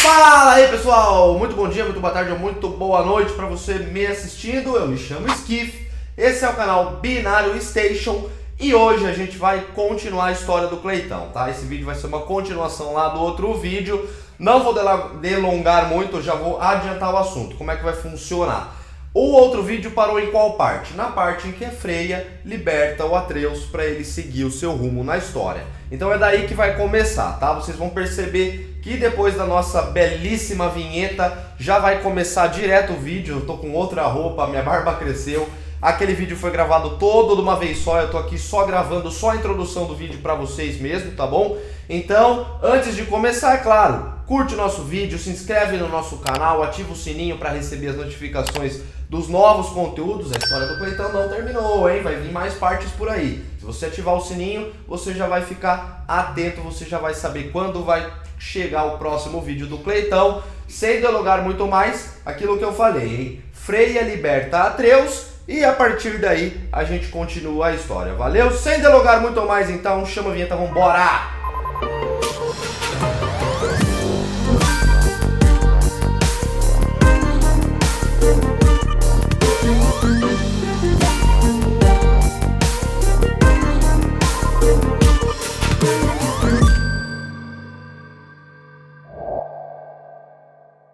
Fala aí pessoal, muito bom dia, muito boa tarde ou muito boa noite para você me assistindo. Eu me chamo Skiff, esse é o canal Binário Station e hoje a gente vai continuar a história do Cleitão, tá? Esse vídeo vai ser uma continuação lá do outro vídeo. Não vou delongar muito, eu já vou adiantar o assunto. Como é que vai funcionar? O outro vídeo parou em qual parte? Na parte em que a Freya liberta o Atreus para ele seguir o seu rumo na história. Então é daí que vai começar, tá? Vocês vão perceber que depois da nossa belíssima vinheta já vai começar direto o vídeo. Eu tô com outra roupa, minha barba cresceu. Aquele vídeo foi gravado todo de uma vez só, eu tô aqui só gravando só a introdução do vídeo para vocês mesmo, tá bom? Então, antes de começar, é claro, curte o nosso vídeo, se inscreve no nosso canal, ativa o sininho para receber as notificações dos novos conteúdos. A história do Cleitão não terminou, hein? Vai vir mais partes por aí. Se você ativar o sininho, você já vai ficar atento, você já vai saber quando vai chegar o próximo vídeo do Cleitão. Sem delongar muito mais, aquilo que eu falei, hein? Freya liberta Atreus e a partir daí a gente continua a história, valeu? Sem delongar muito mais então, chama a vinheta, vambora!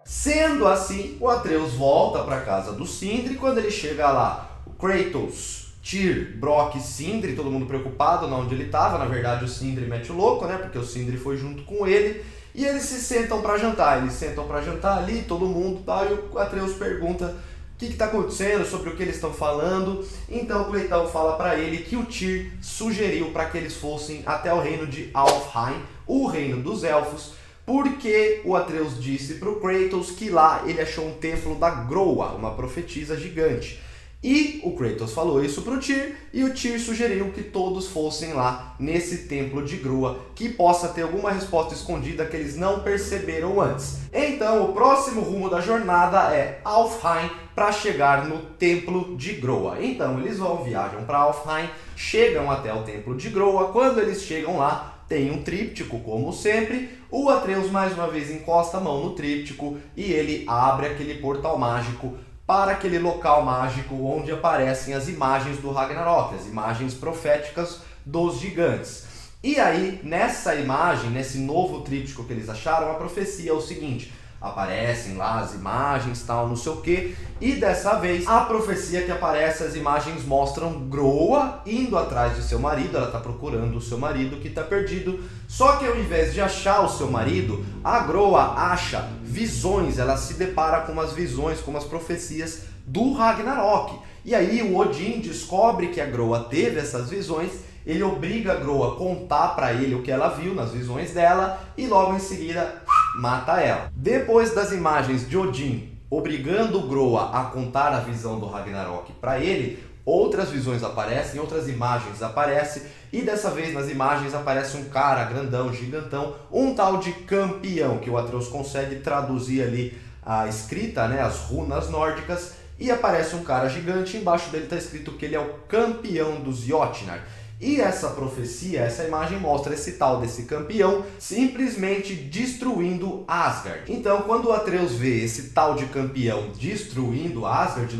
Sendo assim, o Atreus volta para casa do Sindri. Quando ele chega lá, o Kratos, Tyr, Brock e Sindri, todo mundo preocupado onde ele estava. Na verdade, o Sindri mete o louco, né? Porque o Sindri foi junto com ele. E eles se sentam para jantar. Eles sentam para jantar ali, todo mundo tá. E o Atreus pergunta o que está acontecendo, sobre o que eles estão falando. Então o Cleitão fala para ele que o Tyr sugeriu para que eles fossem até o reino de Alfheim, o reino dos elfos, porque o Atreus disse para o Kratos que lá ele achou um templo da Groa, uma profetisa gigante. E o Kratos falou isso para o Tyr, e o Tyr sugeriu que todos fossem lá nesse templo de Groa, que possa ter alguma resposta escondida que eles não perceberam antes. Então o próximo rumo da jornada é Alfheim, para chegar no templo de Groa. Então eles viajam para Alfheim, chegam até o templo de Groa. Quando eles chegam lá, tem um tríptico, como sempre. O Atreus mais uma vez encosta a mão no tríptico e ele abre aquele portal mágico para aquele local mágico onde aparecem as imagens do Ragnarok, as imagens proféticas dos gigantes. E aí, nessa imagem, nesse novo tríptico que eles acharam, a profecia é o seguinte: aparecem lá as imagens, tal, não sei o que, e dessa vez a profecia que aparece, as imagens mostram Groa indo atrás de seu marido. Ela está procurando o seu marido que está perdido, só que ao invés de achar o seu marido, a Groa acha visões, ela se depara com umas visões, com umas profecias do Ragnarok. E aí o Odin descobre que a Groa teve essas visões. Ele obriga a Groa a contar para ele o que ela viu nas visões dela e logo em seguida mata ela. Depois das imagens de Odin obrigando Groa a contar a visão do Ragnarok para ele, outras visões aparecem, outras imagens aparecem, e dessa vez nas imagens aparece um cara grandão, gigantão, um tal de campeão, que o Atreus consegue traduzir ali a escrita, né, as runas nórdicas, e aparece um cara gigante, embaixo dele está escrito que ele é o campeão dos Jotnar. E essa profecia, essa imagem mostra esse tal desse campeão simplesmente destruindo Asgard. Então quando o Atreus vê esse tal de campeão destruindo Asgard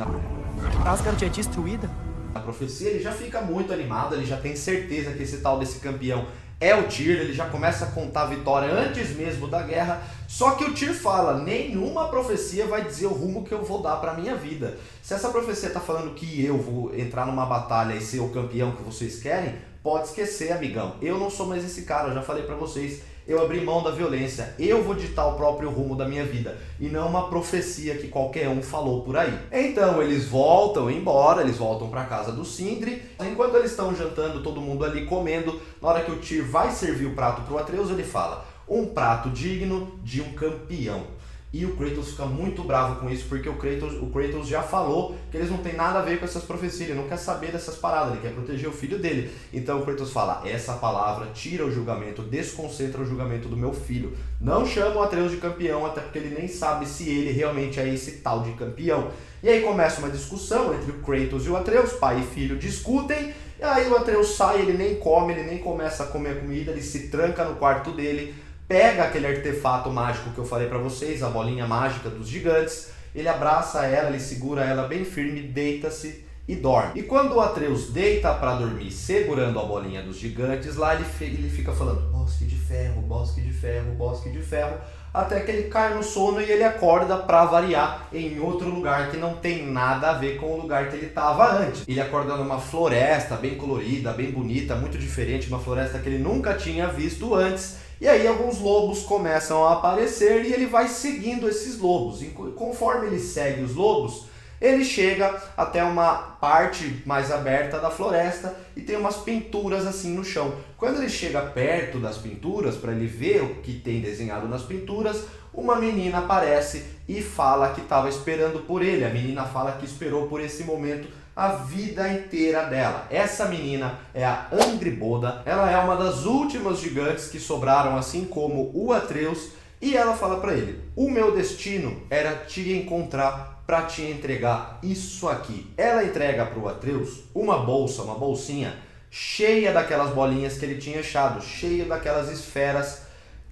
Asgard é destruída? na profecia, ele já fica muito animado, ele já tem certeza que esse tal desse campeão é o Tyr, ele já começa a contar a vitória antes mesmo da guerra. Só que o Tyr fala: nenhuma profecia vai dizer o rumo que eu vou dar para minha vida. Se essa profecia está falando que eu vou entrar numa batalha e ser o campeão que vocês querem, pode esquecer, amigão. Eu não sou mais esse cara, eu já falei para vocês. Eu abri mão da violência, eu vou ditar o próprio rumo da minha vida, e não uma profecia que qualquer um falou por aí. Então eles voltam embora, eles voltam para casa do Sindri. Enquanto eles estão jantando, todo mundo ali comendo, na hora que o Tyr vai servir o prato para o Atreus, ele fala: um prato digno de um campeão. E o Kratos fica muito bravo com isso, porque o Kratos já falou que eles não têm nada a ver com essas profecias, ele não quer saber dessas paradas, ele quer proteger o filho dele. Então o Kratos fala: essa palavra tira o julgamento, desconcentra o julgamento do meu filho. Não chama o Atreus de campeão, até porque ele nem sabe se ele realmente é esse tal de campeão. E aí começa uma discussão entre o Kratos e o Atreus, pai e filho discutem, e aí o Atreus sai, ele nem come, ele nem começa a comer a comida, ele se tranca no quarto dele, pega aquele artefato mágico que eu falei para vocês, a bolinha mágica dos gigantes, ele abraça ela, ele segura ela bem firme, deita-se e dorme. E quando o Atreus deita para dormir segurando a bolinha dos gigantes, lá ele fica falando bosque de ferro, bosque de ferro, bosque de ferro, até que ele cai no sono e ele acorda para variar em outro lugar que não tem nada a ver com o lugar que ele estava antes. Ele acorda numa floresta bem colorida, bem bonita, muito diferente, uma floresta que ele nunca tinha visto antes. E aí alguns lobos começam a aparecer e ele vai seguindo esses lobos. E conforme ele segue os lobos, ele chega até uma parte mais aberta da floresta e tem umas pinturas assim no chão. Quando ele chega perto das pinturas, para ele ver o que tem desenhado nas pinturas, uma menina aparece e fala que estava esperando por ele. A menina fala que esperou por esse momento a vida inteira dela. Essa menina é a Angrboda. Ela é uma das últimas gigantes que sobraram, assim como o Atreus, e ela fala para ele: o meu destino era te encontrar para te entregar isso aqui. Ela entrega para o Atreus uma bolsa, uma bolsinha cheia daquelas bolinhas que ele tinha achado, cheia daquelas esferas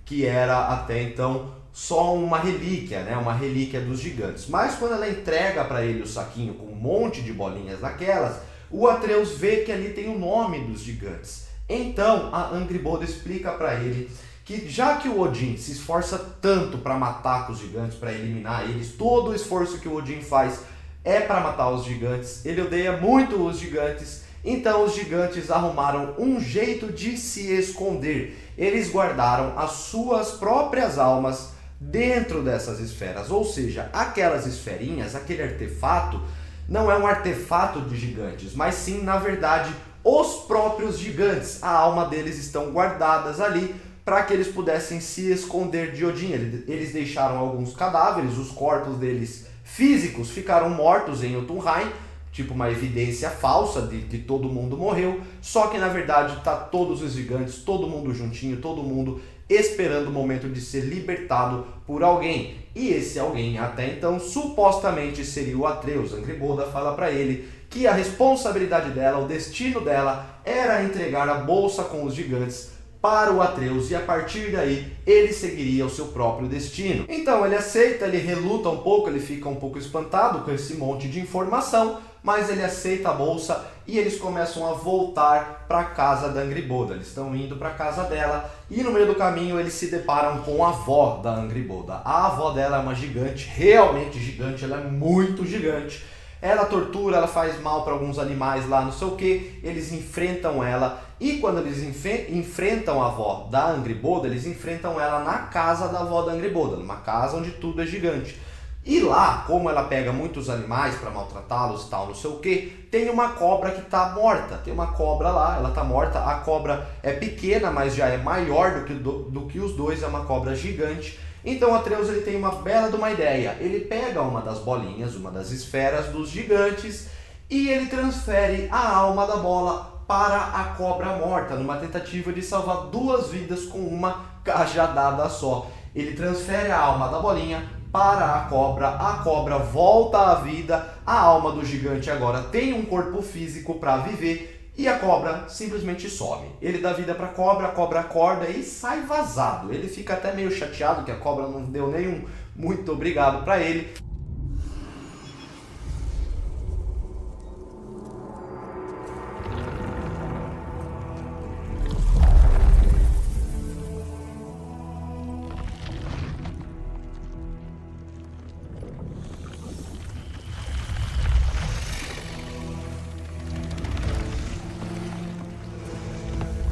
que era até então só uma relíquia, né? Uma relíquia dos gigantes. Mas quando ela entrega para ele o saquinho com um monte de bolinhas daquelas, o Atreus vê que ali tem o nome dos gigantes. Então a Angrboda explica para ele que já que o Odin se esforça tanto para matar os gigantes, para eliminar eles, todo o esforço que o Odin faz é para matar os gigantes, ele odeia muito os gigantes, então os gigantes arrumaram um jeito de se esconder. Eles guardaram as suas próprias almas dentro dessas esferas, ou seja, aquelas esferinhas, aquele artefato, não é um artefato de gigantes, mas sim, na verdade, os próprios gigantes. A alma deles estão guardadas ali para que eles pudessem se esconder de Odin. Eles deixaram alguns cadáveres, os corpos deles físicos ficaram mortos em Jotunheim, tipo uma evidência falsa de que todo mundo morreu, só que na verdade tá todos os gigantes, todo mundo juntinho, todo mundo esperando o momento de ser libertado por alguém. E esse alguém até então supostamente seria o Atreus. Angrboda fala para ele que a responsabilidade dela, o destino dela era entregar a bolsa com os gigantes para o Atreus, e a partir daí ele seguiria o seu próprio destino. Então ele aceita, ele reluta um pouco, ele fica um pouco espantado com esse monte de informação, mas ele aceita a bolsa e eles começam a voltar para a casa da Angrboda. Eles estão indo para a casa dela e no meio do caminho eles se deparam com a avó da Angrboda. A avó dela é uma gigante, realmente gigante, ela é muito gigante. Ela tortura, ela faz mal para alguns animais lá, não sei o que, eles enfrentam ela, e quando eles enfrentam a avó da Angrboda, eles enfrentam ela na casa da avó da Angrboda, numa casa onde tudo é gigante. E lá, como ela pega muitos animais para maltratá-los e tal, não sei o que, tem uma cobra que está morta, tem uma cobra lá, ela está morta, a cobra é pequena, mas já é maior do que os dois, é uma cobra gigante. Então Atreus ele tem uma bela de uma ideia, ele pega uma das bolinhas, uma das esferas dos gigantes e ele transfere a alma da bola para a cobra morta, numa tentativa de salvar duas vidas com uma cajadada só. Ele transfere a alma da bolinha para a cobra volta à vida, a alma do gigante agora tem um corpo físico para viver e a cobra simplesmente some. Ele dá vida para a cobra acorda e sai vazado. Ele fica até meio chateado que a cobra não deu nenhum muito obrigado para ele.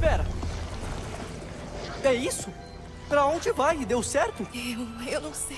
Pera! É isso? Pra onde vai? Deu certo? Eu não sei.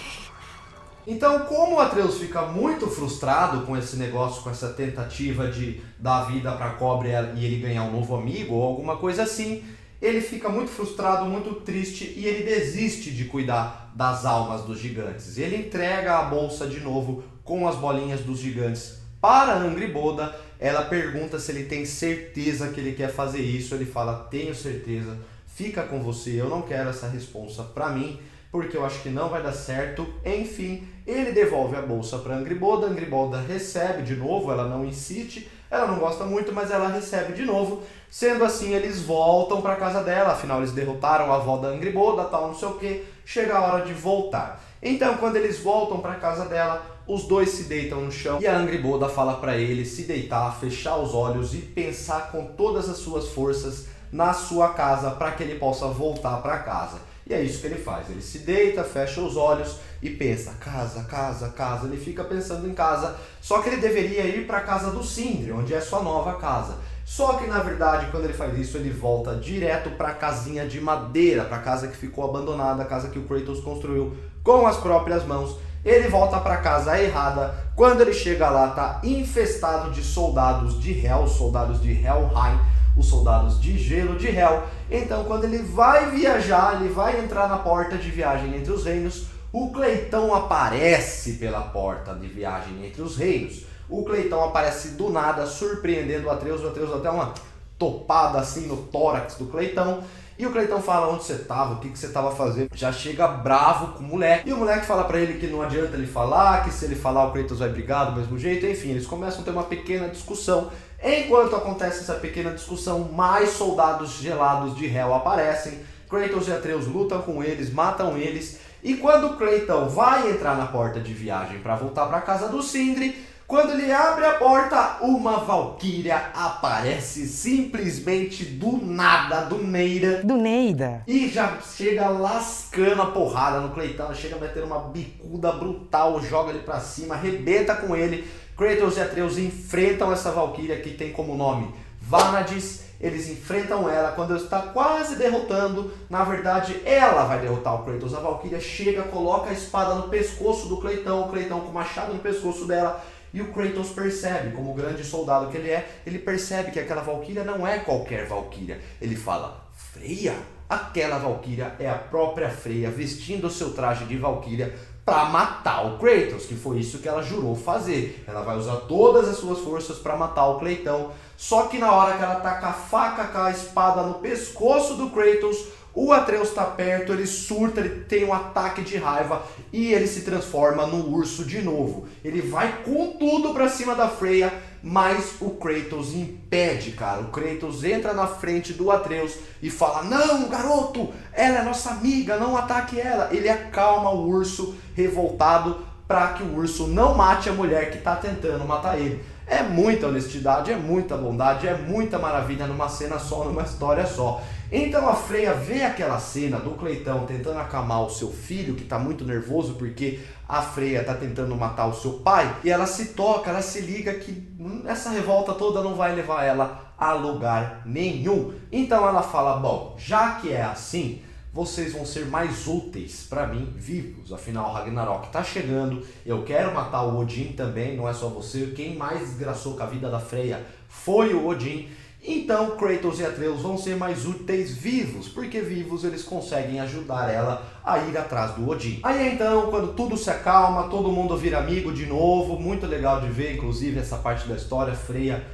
Então, como o Atreus fica muito frustrado com esse negócio, com essa tentativa de dar vida para a cobra e ele ganhar um novo amigo ou alguma coisa assim, ele fica muito frustrado, muito triste e ele desiste de cuidar das almas dos gigantes. Ele entrega a bolsa de novo com as bolinhas dos gigantes para a Angrboda. Ela pergunta se ele tem certeza que ele quer fazer isso. Ele fala: tenho certeza, fica com você, eu não quero essa responsa para mim, porque eu acho que não vai dar certo. Enfim, ele devolve a bolsa para a Angrboda recebe de novo, ela não insiste, Ela não gosta muito, mas ela recebe de novo. Sendo assim, eles voltam para casa dela, afinal eles derrotaram a avó da Angry Boda, tal, não sei o que, chega a hora de voltar. Então, quando eles voltam para casa dela, os dois se deitam no chão e a Angry Boda fala para ele se deitar, fechar os olhos e pensar com todas as suas forças na sua casa para que ele possa voltar para casa. E é isso que ele faz, ele se deita, fecha os olhos e pensa, casa, casa, casa, ele fica pensando em casa, só que ele deveria ir para a casa do Sindri, onde é sua nova casa. Só que na verdade, quando ele faz isso, ele volta direto para a casinha de madeira, para a casa que ficou abandonada, a casa que o Kratos construiu com as próprias mãos. Ele volta para a casa errada, quando ele chega lá tá infestado de soldados de Hel, soldados de Helheim, os soldados de gelo de Hel. Então quando ele vai viajar, ele vai entrar na porta de viagem entre os reinos, o Cleitão aparece pela porta de viagem entre os reinos. O Cleitão aparece do nada, surpreendendo o Atreus dá até uma topada assim no tórax do Cleitão. E o Cleitão fala onde você estava, o que você estava fazendo. Já chega bravo com o moleque. E o moleque fala pra ele que não adianta ele falar, que se ele falar o Kratos vai brigar do mesmo jeito. Enfim, eles começam a ter uma pequena discussão. Enquanto acontece essa pequena discussão, mais soldados gelados de Hel aparecem. Kratos e Atreus lutam com eles, matam eles. E quando o Cleitão vai entrar na porta de viagem para voltar para casa do Sindri, quando ele abre a porta, uma valquíria aparece simplesmente do nada, do Neida. E já chega lascando a porrada no Cleitão, chega metendo uma bicuda brutal, joga ele pra cima, arrebenta com ele. Kratos e Atreus enfrentam essa valquíria que tem como nome Vanadis. Eles enfrentam ela, quando ele está quase derrotando, na verdade ela vai derrotar o Kratos. A valquíria chega, coloca a espada no pescoço do Cleitão, o Cleitão com o machado no pescoço dela. E o Kratos percebe, como grande soldado que ele é, ele percebe que aquela valquíria não é qualquer valquíria. Ele fala, Freya? Aquela valquíria é a própria Freya vestindo o seu traje de valquíria para matar o Kratos, que foi isso que ela jurou fazer. Ela vai usar todas as suas forças para matar o Cleitão. Só que na hora que ela tá com a faca, com a espada no pescoço do Kratos, o Atreus está perto, ele surta, ele tem um ataque de raiva e ele se transforma no urso de novo. Ele vai com tudo pra cima da Freya, mas o Kratos impede, cara. O Kratos entra na frente do Atreus e fala, não, garoto, ela é nossa amiga, não ataque ela. Ele acalma o urso revoltado para que o urso não mate a mulher que está tentando matar ele. É muita honestidade, é muita bondade, é muita maravilha numa cena só, numa história só. Então a Freya vê aquela cena do Cleitão tentando acalmar o seu filho, que está muito nervoso porque a Freya está tentando matar o seu pai, e ela se toca, ela se liga que essa revolta toda não vai levar ela a lugar nenhum. Então ela fala, bom, já que é assim, vocês vão ser mais úteis para mim vivos. Afinal, Ragnarok tá chegando, eu quero matar o Odin também, não é só você. Quem mais desgraçou com a vida da Freya foi o Odin. Então, Kratos e Atreus vão ser mais úteis vivos, porque vivos eles conseguem ajudar ela a ir atrás do Odin. Aí então, quando tudo se acalma, todo mundo vira amigo de novo, muito legal de ver, inclusive, essa parte da história, Freya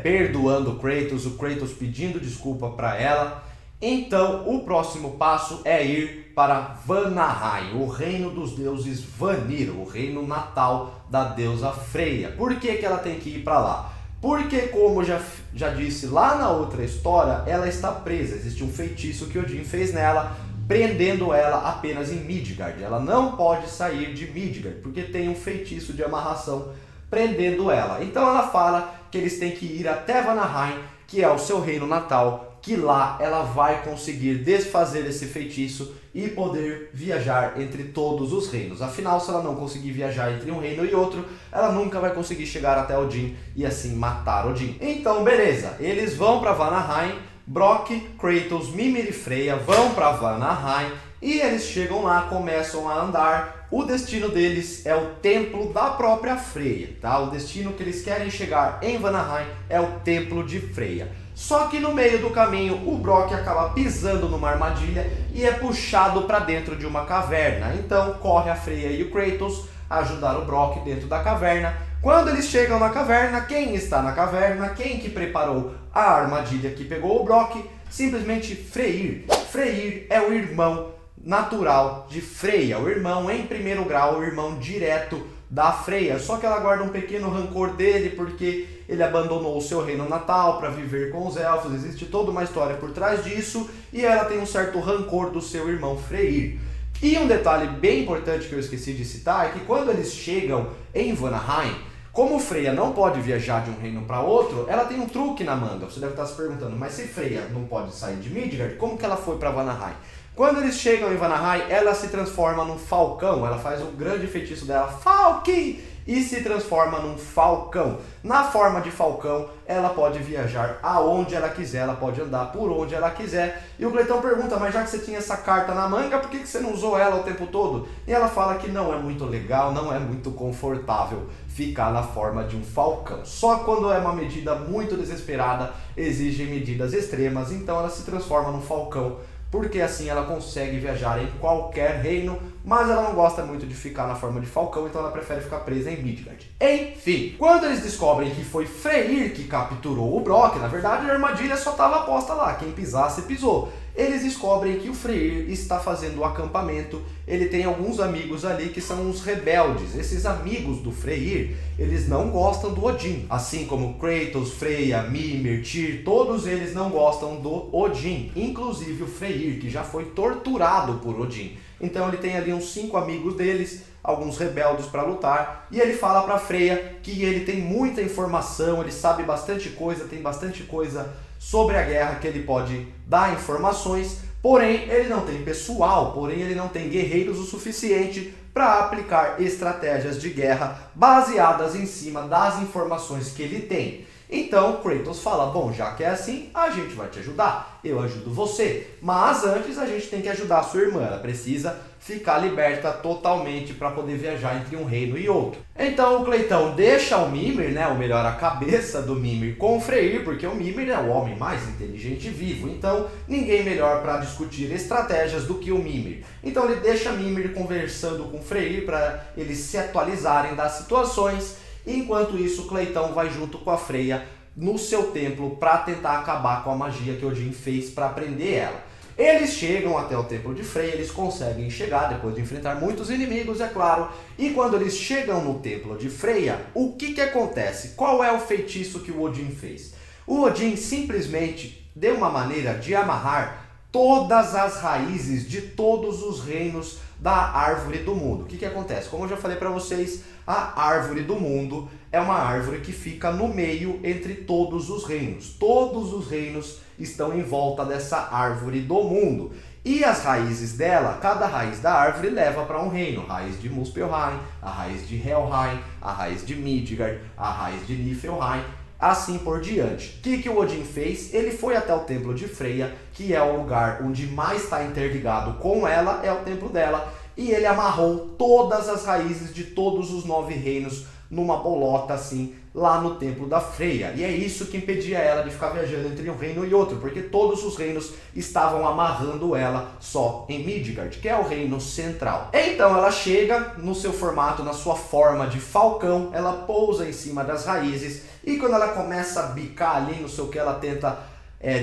perdoando o Kratos pedindo desculpa para ela. Então, o próximo passo é ir para Vanaheim, o reino dos deuses Vanir, o reino natal da deusa Freya. Por que ela tem que ir para lá? Porque, como já disse lá na outra história, ela está presa. Existe um feitiço que Odin fez nela, prendendo ela apenas em Midgard. Ela não pode sair de Midgard, porque tem um feitiço de amarração prendendo ela. Então ela fala que eles têm que ir até Vanaheim, que é o seu reino natal, que lá ela vai conseguir desfazer esse feitiço e poder viajar entre todos os reinos. Afinal, se ela não conseguir viajar entre um reino e outro, ela nunca vai conseguir chegar até Odin e assim matar Odin. Então, beleza, eles vão para Vanaheim, Brock, Kratos, Mimir e Freya vão para Vanaheim e eles chegam lá, começam a andar. O destino deles é o templo da própria Freya, tá? O destino que eles querem chegar em Vanaheim é o templo de Freya. Só que no meio do caminho o Brock acaba pisando numa armadilha e é puxado para dentro de uma caverna. Então corre a Freya e o Kratos a ajudar o Brock dentro da caverna. Quando eles chegam na caverna, quem está na caverna, quem que preparou a armadilha que pegou o Brock? Simplesmente Freyr. Freyr é o irmão natural de Freya, o irmão em primeiro grau, o irmão direto da Freya, só que ela guarda um pequeno rancor dele porque ele abandonou o seu reino natal para viver com os elfos, existe toda uma história por trás disso, e ela tem um certo rancor do seu irmão Freyr. E um detalhe bem importante que eu esqueci de citar é que quando eles chegam em Vanaheim, como Freya não pode viajar de um reino para outro, ela tem um truque na manga. Você deve estar se perguntando, mas se Freya não pode sair de Midgard, como que ela foi para Vanaheim? Quando eles chegam em Vanaheim, ela se transforma num falcão, ela faz o grande feitiço dela, Falki, e se transforma num falcão. Na forma de falcão, ela pode viajar aonde ela quiser, ela pode andar por onde ela quiser. E o Cleitão pergunta, mas já que você tinha essa carta na manga, por que você não usou ela o tempo todo? E ela fala que não é muito legal, não é muito confortável ficar na forma de um falcão. Só quando é uma medida muito desesperada, exigem medidas extremas, então ela se transforma num falcão, porque assim ela consegue viajar em qualquer reino, mas ela não gosta muito de ficar na forma de falcão, então ela prefere ficar presa em Midgard. Enfim, quando eles descobrem que foi Freyr que capturou o Brock, na verdade a armadilha só estava posta lá, quem pisasse pisou. Eles descobrem que o Freyr está fazendo o acampamento, ele tem alguns amigos ali que são os rebeldes. Esses amigos do Freyr, eles não gostam do Odin, assim como Kratos, Freya, Mimir, Tyr, todos eles não gostam do Odin, inclusive o Freyr, que já foi torturado por Odin. Então ele tem ali uns 5 amigos deles, alguns rebeldes para lutar, e ele fala para Freya que ele tem muita informação, ele sabe bastante coisa, tem bastante coisa sobre a guerra que ele pode dar informações, porém ele não tem pessoal, porém ele não tem guerreiros o suficiente para aplicar estratégias de guerra baseadas em cima das informações que ele tem. Então Kratos fala, bom, já que é assim, a gente vai te ajudar, eu ajudo você, mas antes a gente tem que ajudar a sua irmã, ela precisa ficar liberta totalmente para poder viajar entre um reino e outro. Então o Cleitão deixa o Mimir, né, ou melhor, a cabeça do Mimir com o Freyr, porque o Mimir é o homem mais inteligente vivo, então ninguém melhor para discutir estratégias do que o Mimir. Então ele deixa Mimir conversando com o Freyr para eles se atualizarem das situações. Enquanto isso, Cleitão vai junto com a Freya no seu templo para tentar acabar com a magia que Odin fez para prender ela. Eles chegam até o templo de Freya, eles conseguem chegar depois de enfrentar muitos inimigos, é claro. E quando eles chegam no templo de Freya, o que acontece? Qual é o feitiço que o Odin fez? O Odin simplesmente deu uma maneira de amarrar todas as raízes de todos os reinos da árvore do mundo. O que acontece? Como eu já falei para vocês, a árvore do mundo é uma árvore que fica no meio entre todos os reinos. Todos os reinos estão em volta dessa árvore do mundo. E as raízes dela, cada raiz da árvore leva para um reino. A raiz de Muspelheim, a raiz de Helheim, a raiz de Midgard, a raiz de Niflheim, assim por diante. O que o Odin fez? Ele foi até o templo de Freya, que é o lugar onde mais está interligado com ela, é o templo dela, e ele amarrou todas as raízes de todos os 9 reinos numa bolota assim, lá no templo da Freya. E é isso que impedia ela de ficar viajando entre um reino e outro, porque todos os reinos estavam amarrando ela só em Midgard, que é o reino central. Então ela chega no seu formato, na sua forma de falcão, ela pousa em cima das raízes, e quando ela começa a bicar ali, não sei o que, ela tenta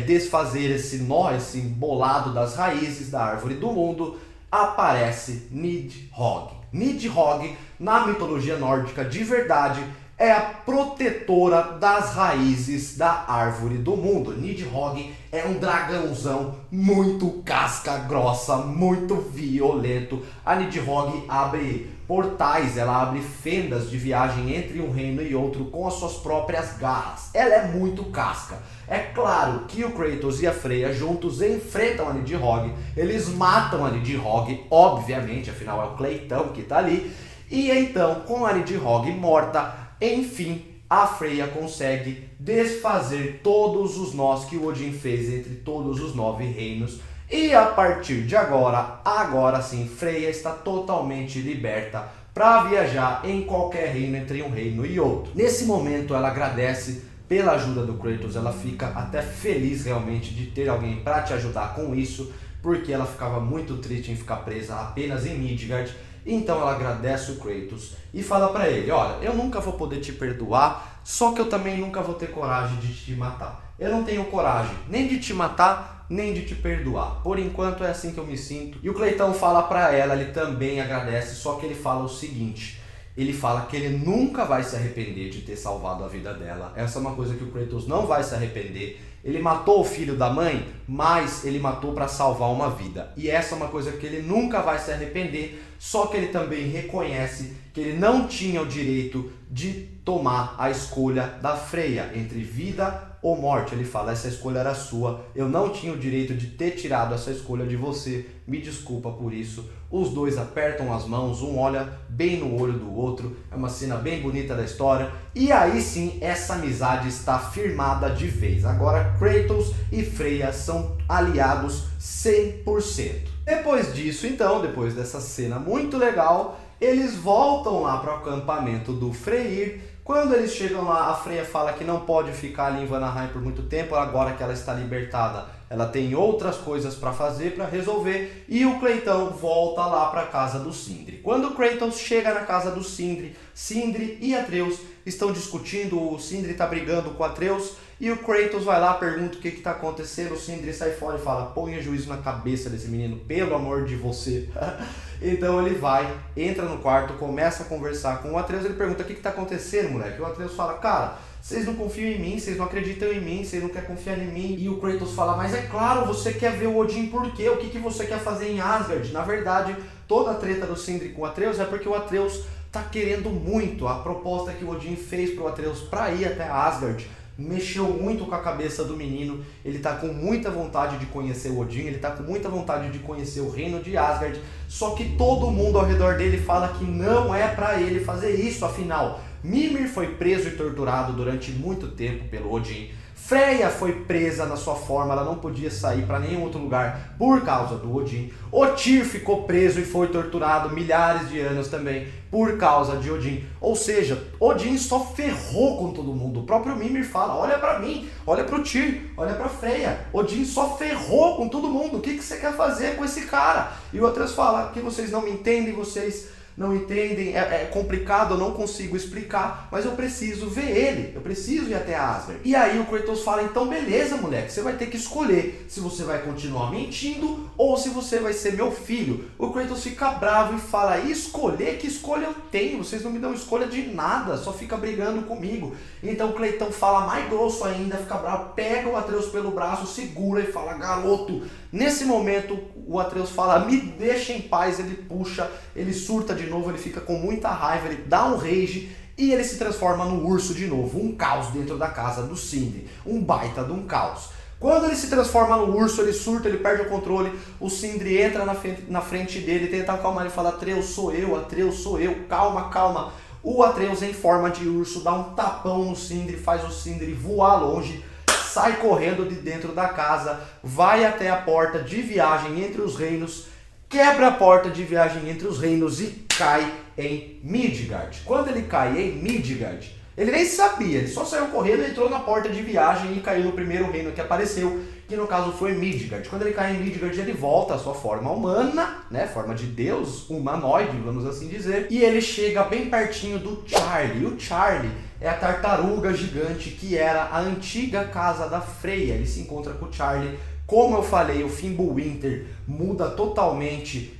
desfazer esse nó, esse embolado das raízes da árvore do mundo, aparece Nidhogg. Nidhogg, na mitologia nórdica de verdade, é a protetora das raízes da árvore do mundo. Nidhogg é um dragãozão muito casca grossa, muito violento. A Nidhogg abre portais, ela abre fendas de viagem entre um reino e outro com as suas próprias garras. Ela é muito casca. É claro que o Kratos e a Freya juntos enfrentam a Nidhogg, eles matam a Nidhogg, obviamente, afinal é o Cleitão que tá ali, e então, com a Nidhogg morta, enfim, a Freya consegue desfazer todos os nós que o Odin fez entre todos os 9 reinos. E a partir de agora sim, Freya está totalmente liberta para viajar em qualquer reino entre um reino e outro. Nesse momento ela agradece pela ajuda do Kratos, ela fica até feliz realmente de ter alguém para te ajudar com isso, porque ela ficava muito triste em ficar presa apenas em Midgard. Então ela agradece o Kratos e fala para ele, olha, eu nunca vou poder te perdoar, só que eu também nunca vou ter coragem de te matar. Eu não tenho coragem nem de te matar, nem de te perdoar. Por enquanto é assim que eu me sinto. E o Cleitão fala para ela, ele também agradece, só que ele fala o seguinte, ele fala que ele nunca vai se arrepender de ter salvado a vida dela. Essa é uma coisa que o Kratos não vai se arrepender. Ele matou o filho da mãe, mas ele matou para salvar uma vida. E essa é uma coisa que ele nunca vai se arrepender, só que ele também reconhece que ele não tinha o direito de tomar a escolha da Freya, entre vida ou morte. Ele fala, essa escolha era sua, eu não tinha o direito de ter tirado essa escolha de você, me desculpa por isso. Os dois apertam as mãos, um olha bem no olho do outro, é uma cena bem bonita da história, e aí sim essa amizade está firmada de vez. Agora Kratos e Freya são aliados 100%. Depois disso então, depois dessa cena muito legal, eles voltam lá para o acampamento do Freyr. Quando eles chegam lá, a Freya fala que não pode ficar ali em Vanaheim por muito tempo, agora que ela está libertada, ela tem outras coisas para fazer, para resolver, e o Cleitão volta lá para a casa do Sindri. Quando o Kratos chega na casa do Sindri, Sindri e Atreus estão discutindo, o Sindri está brigando com o Atreus, e o Kratos vai lá, pergunta o que está acontecendo, o Sindri sai fora e fala, ponha juízo na cabeça desse menino, pelo amor de você. Então ele vai, entra no quarto, começa a conversar com o Atreus, ele pergunta, o que está acontecendo, moleque? E o Atreus fala, cara, vocês não confiam em mim, vocês não acreditam em mim, vocês não querem confiar em mim. E o Kratos fala, mas é claro, você quer ver o Odin por quê? O que você quer fazer em Asgard? Na verdade, toda a treta do Sindri com o Atreus é porque o Atreus tá querendo muito. A proposta que o Odin fez pro Atreus para ir até Asgard mexeu muito com a cabeça do menino. Ele tá com muita vontade de conhecer o Odin, ele tá com muita vontade de conhecer o reino de Asgard, só que todo mundo ao redor dele fala que não é para ele fazer isso, afinal Mimir foi preso e torturado durante muito tempo pelo Odin. Freya foi presa na sua forma, ela não podia sair para nenhum outro lugar por causa do Odin. O Tyr ficou preso e foi torturado milhares de anos também por causa de Odin. Ou seja, Odin só ferrou com todo mundo. O próprio Mimir fala, olha para mim, olha para o Tyr, olha para Freya. Odin só ferrou com todo mundo. O que você quer fazer com esse cara? E o Atreus fala que vocês não me entendem, vocês não entendem, é complicado, eu não consigo explicar, mas eu preciso ver ele, eu preciso ir até Asgard. E aí o Kratos fala, então beleza, moleque, você vai ter que escolher se você vai continuar mentindo ou se você vai ser meu filho. O Kratos fica bravo e fala, e escolher? Que escolha eu tenho? Vocês não me dão escolha de nada, só fica brigando comigo. Então o Cleitão fala mais grosso ainda, fica bravo, pega o Atreus pelo braço, segura e fala, garoto. Nesse momento o Atreus fala, me deixa em paz, ele puxa, ele surta de novo, ele fica com muita raiva, ele dá um rage e ele se transforma no urso de novo, um caos dentro da casa do Sindri, um baita de um caos. Quando ele se transforma no urso, ele surta, ele perde o controle, o Sindri entra na frente dele, tenta acalmar, ele fala, Atreus sou eu, calma, calma. O Atreus em forma de urso dá um tapão no Sindri, faz o Sindri voar longe, sai correndo de dentro da casa, vai até a porta de viagem entre os reinos, quebra a porta de viagem entre os reinos e cai em Midgard. Quando ele cai em Midgard, ele nem sabia, ele só saiu correndo, entrou na porta de viagem e caiu no primeiro reino que apareceu, que no caso foi Midgard. Quando ele cai em Midgard, ele volta à sua forma humana, né, forma de Deus, humanoide, vamos assim dizer, e ele chega bem pertinho do Charlie. O Charlie é a tartaruga gigante que era a antiga casa da Freya. Ele se encontra com o Charlie. Como eu falei, o Fimbulwinter muda totalmente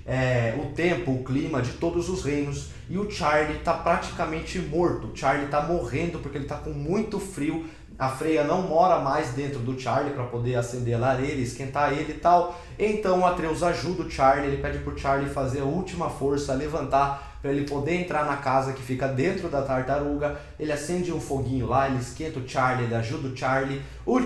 o tempo, o clima de todos os reinos. E o Charlie está praticamente morto. O Charlie está morrendo porque ele está com muito frio. A Freya não mora mais dentro do Charlie para poder acender a lareira, esquentar ele e tal. Então o Atreus ajuda o Charlie, ele pede pro Charlie fazer a última força, levantar para ele poder entrar na casa que fica dentro da tartaruga. Ele acende um foguinho lá, ele esquenta o Charlie, ele ajuda o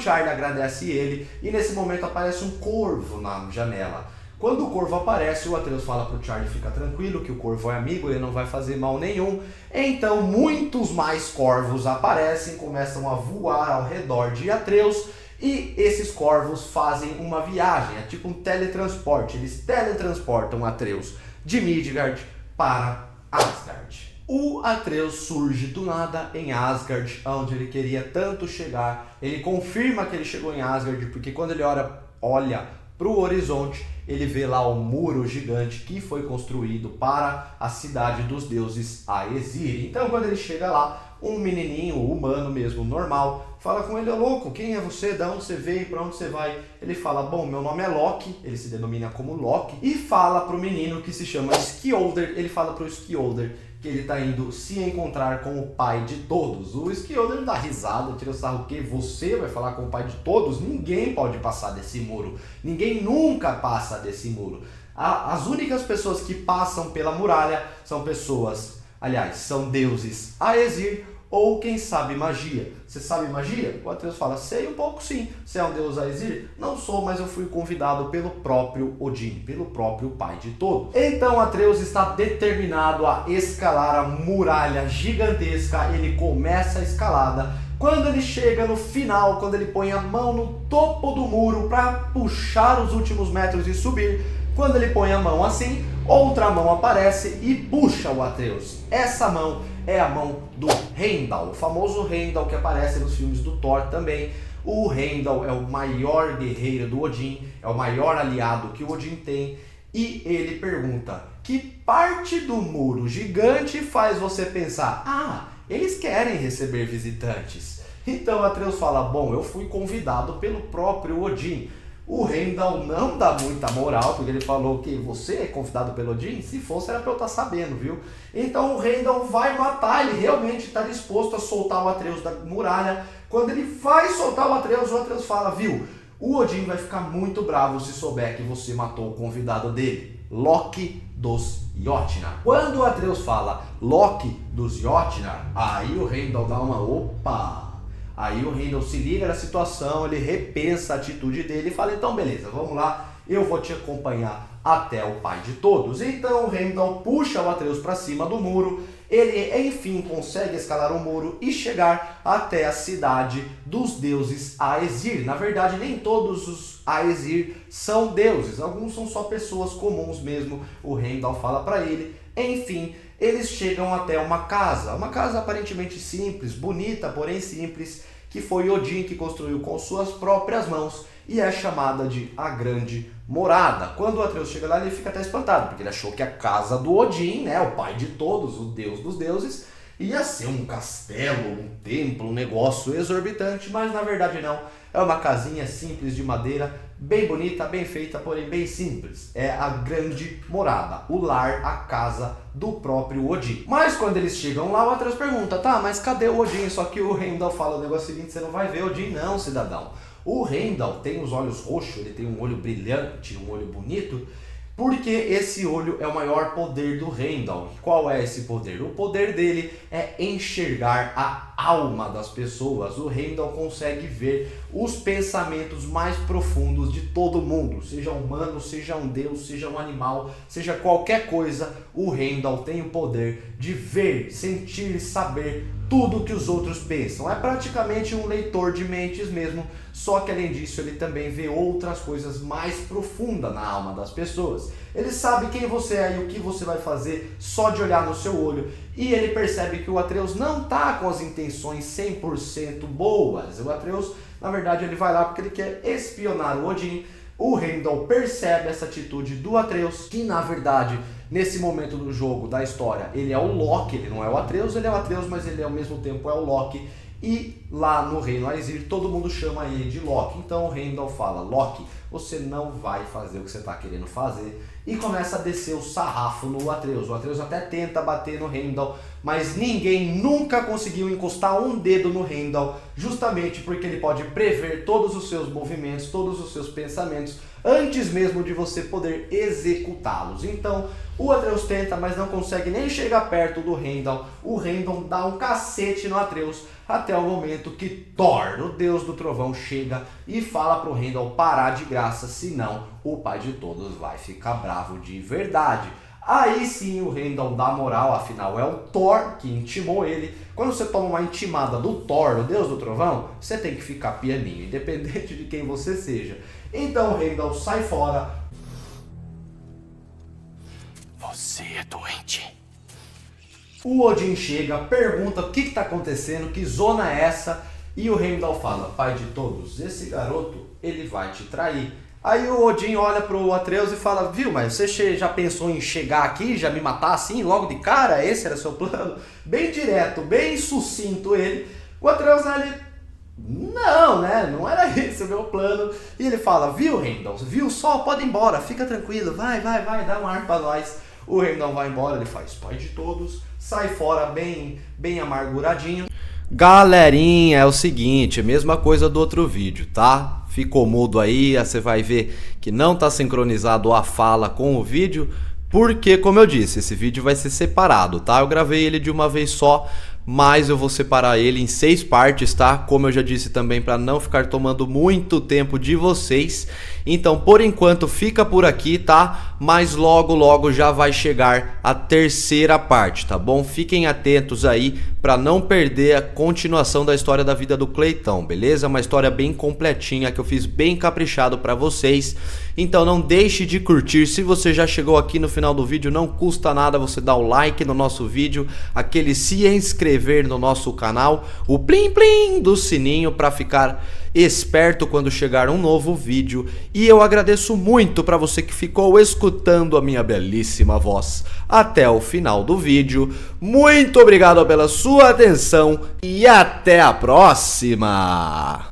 Charlie agradece ele e nesse momento aparece um corvo na janela. Quando o corvo aparece, o Atreus fala pro Charlie ficar tranquilo, que o corvo é amigo, ele não vai fazer mal nenhum. Então muitos mais corvos aparecem, começam a voar ao redor de Atreus e esses corvos fazem uma viagem, é tipo um teletransporte. Eles teletransportam Atreus de Midgard para Asgard. O Atreus surge do nada em Asgard, onde ele queria tanto chegar. Ele confirma que ele chegou em Asgard, porque quando ele olha para o horizonte, ele vê lá o muro gigante que foi construído para a cidade dos deuses Aesir. Então quando ele chega lá, um menininho humano mesmo, normal, fala com ele, ô louco, quem é você, de onde você veio, para onde você vai? Ele fala, bom, meu nome é Loki, ele se denomina como Loki, e fala para o menino que se chama Skjolder, ele fala para o Skjolder que ele está indo se encontrar com o pai de todos. O Skioldr dá risada, tira o sarro, que você vai falar com o pai de todos? Ninguém pode passar desse muro. Ninguém nunca passa desse muro. As únicas pessoas que passam pela muralha são pessoas, aliás, são deuses Aesir ou quem sabe magia. Você sabe magia? O Atreus fala, sei um pouco sim. Você é um deus Aesir? Não sou, mas eu fui convidado pelo próprio Odin, pelo próprio pai de todos. Então Atreus está determinado a escalar a muralha gigantesca. Ele começa a escalada. Quando ele chega no final, quando ele põe a mão no topo do muro para puxar os últimos metros e subir, quando ele põe a mão assim, outra mão aparece e puxa o Atreus. Essa mão é a mão do Heimdall, o famoso Heimdall que aparece nos filmes do Thor também. O Heimdall é o maior guerreiro do Odin, é o maior aliado que o Odin tem. E ele pergunta, que parte do muro gigante faz você pensar, ah, eles querem receber visitantes? Então Atreus fala, bom, eu fui convidado pelo próprio Odin. O Heimdall não dá muita moral, porque ele falou que você é convidado pelo Odin? Se fosse era pra eu estar sabendo, viu? Então o Heimdall vai matar, ele realmente está disposto a soltar o Atreus da muralha. Quando ele vai soltar o Atreus fala, viu? O Odin vai ficar muito bravo se souber que você matou o convidado dele, Loki dos Jotnar. Quando o Atreus fala Loki dos Jotnar, aí o Heimdall dá uma opa. Aí o Heimdall se liga na situação, ele repensa a atitude dele e fala, então beleza, vamos lá, eu vou te acompanhar até o pai de todos. Então o Heimdall puxa o Atreus para cima do muro, ele enfim consegue escalar o muro e chegar até a cidade dos deuses Aesir. Na verdade, nem todos os Aesir são deuses, alguns são só pessoas comuns mesmo, o Heimdall fala para ele. Enfim, eles chegam até uma casa aparentemente simples, bonita, porém simples, que foi Odin que construiu com suas próprias mãos e é chamada de a Grande Morada. Quando o Atreus chega lá, ele fica até espantado, porque ele achou que a casa do Odin, né, o pai de todos, o deus dos deuses, ia ser um castelo, um templo, um negócio exorbitante, mas na verdade não. É uma casinha simples de madeira, bem bonita, bem feita, porém bem simples. É a Grande Morada, o lar, a casa do próprio Odin. Mas quando eles chegam lá, o Atreus pergunta, tá, mas cadê o Odin? Só que o Heimdall fala o negócio seguinte, você não vai ver Odin não, cidadão. O Heimdall tem os olhos roxos, ele tem um olho brilhante, um olho bonito, porque esse olho é o maior poder do Heimdall. Qual é esse poder? O poder dele é enxergar a alma das pessoas. O Heimdall consegue ver os pensamentos mais profundos de todo mundo, seja humano, seja um deus, seja um animal, seja qualquer coisa. O Heimdall tem o poder de ver, sentir, saber tudo que os outros pensam. É praticamente um leitor de mentes mesmo, só que além disso ele também vê outras coisas mais profundas na alma das pessoas. Ele sabe quem você é e o que você vai fazer só de olhar no seu olho. E ele percebe que o Atreus não está com as intenções 100% boas. O Atreus, na verdade, ele vai lá porque ele quer espionar o Odin. O Heimdall percebe essa atitude do Atreus, que na verdade, nesse momento do jogo, da história, ele é o Loki, ele não é o Atreus, ele é o Atreus, mas ele ao mesmo tempo é o Loki. E lá no reino Aesir, todo mundo chama ele de Loki. Então o Heimdall fala, Loki, você não vai fazer o que você está querendo fazer. E começa a descer o sarrafo no Atreus. O Atreus até tenta bater no Heimdall, mas ninguém nunca conseguiu encostar um dedo no Heimdall, justamente porque ele pode prever todos os seus movimentos, todos os seus pensamentos, antes mesmo de você poder executá-los. Então o Atreus tenta, mas não consegue nem chegar perto do Heimdall. O Heimdall dá um cacete no Atreus, até o momento que Thor, o deus do trovão, chega e fala pro Heimdall parar de graça, senão o pai de todos vai ficar bravo de verdade. Aí sim o Heimdall dá moral, afinal é o Thor que intimou ele. Quando você toma uma intimada do Thor, o deus do trovão, você tem que ficar pianinho, independente de quem você seja. Então o Heimdall sai fora. Você é doente. O Odin chega, pergunta o que está acontecendo, que zona é essa, e o Heimdall fala, pai de todos, esse garoto, ele vai te trair. Aí o Odin olha pro Atreus e fala, viu, mas você já pensou em chegar aqui, já me matar assim, logo de cara? Esse era seu plano? Bem direto, bem sucinto ele. O Atreus, ele, não, né, não era esse o meu plano. E ele fala, viu, Heimdall, viu só, pode ir embora, fica tranquilo, vai, dá um ar pra nós. O Rei-Moo vai embora, ele faz pai de todos, sai fora bem amarguradinho. Galerinha, é o seguinte, mesma coisa do outro vídeo, tá? Ficou mudo aí, você vai ver que não tá sincronizado a fala com o vídeo, porque, como eu disse, esse vídeo vai ser separado, tá? Eu gravei ele de uma vez só, mas eu vou separar ele em 6 partes, tá? Como eu já disse também, para não ficar tomando muito tempo de vocês. Então, por enquanto, fica por aqui, tá? Mas logo já vai chegar a 3ª parte, tá bom? Fiquem atentos aí para não perder a continuação da história da vida do Cleitão, beleza? Uma história bem completinha que eu fiz bem caprichado para vocês. Então não deixe de curtir. Se você já chegou aqui no final do vídeo, não custa nada você dar o like no nosso vídeo, aquele se inscrever no nosso canal, o plim plim do sininho para ficar esperto quando chegar um novo vídeo. E eu agradeço muito para você que ficou escutando a minha belíssima voz até o final do vídeo. Muito obrigado pela sua atenção e até a próxima!